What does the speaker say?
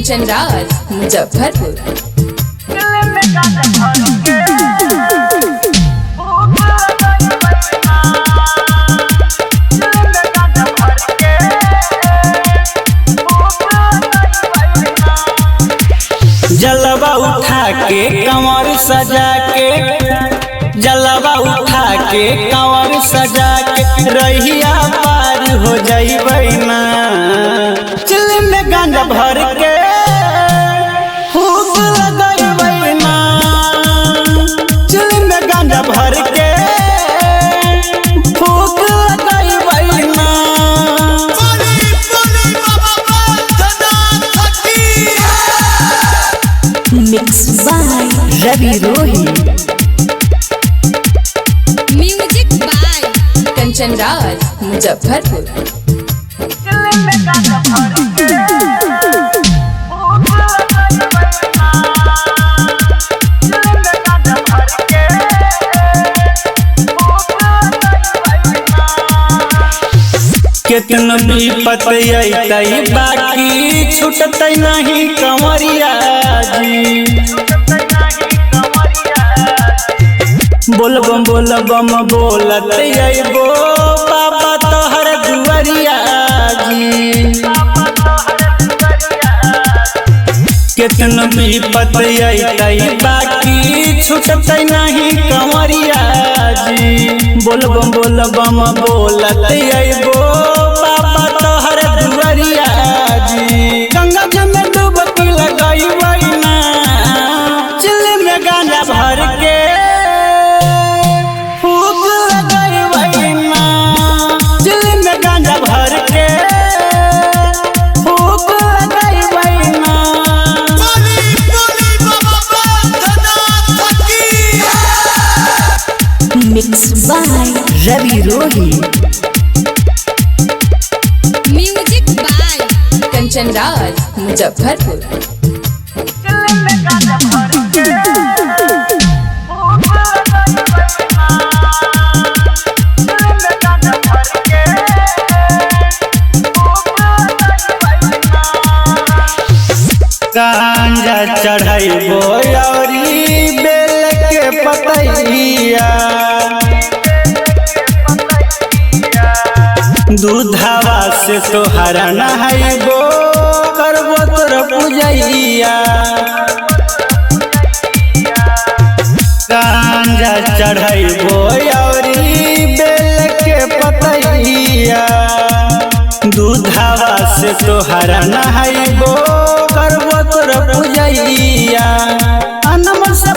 कंचन राज मुजफ्फरपुर। जलवा उठा के कंवर सजा के, जलवा उठा के कंवर सजा के रहिया पार हो जाइबै ना। चिल में गांजा भर के फूक लगइबै ना। चिल में गांजा भर के फूक लगइबै ना। मिक्स बाय रवि रोही, म्यूजिक बाय कंचन राज मुजफ्फरपुर। कितन विपत अइतै बाकी छूटतै नहीं कंवरिया जी। बोलबम बोलबम बोलत अइबो बाबा तोहर दुआरिया जी। कितन विपत अइतै बाकी छूटतै नहीं कंवरिया जी। बोलबम बोलबम बोलत अइबो बाबा तोहर दुआरिया जी। गंगा जी में डुबकी लगइबै ना। चिल में गांजा भर के फूक लगइबै ना। चिल में गांजा भर के फूक लगइबै ना। मिक्स बाय रवि रोही, म्यूजिक बाय कंचन राज मुजफ्फरपुर। गांजा चढ़ैबो औरी बेल के पतैया। दूधवा से तोहरा नहाइबो करबो तोर पूजैया। गांजा चढ़ैबो औरी बेल के पतैया। दूधवा से तोहरा नहाइबो करबो तोर पूजैया। अनमन से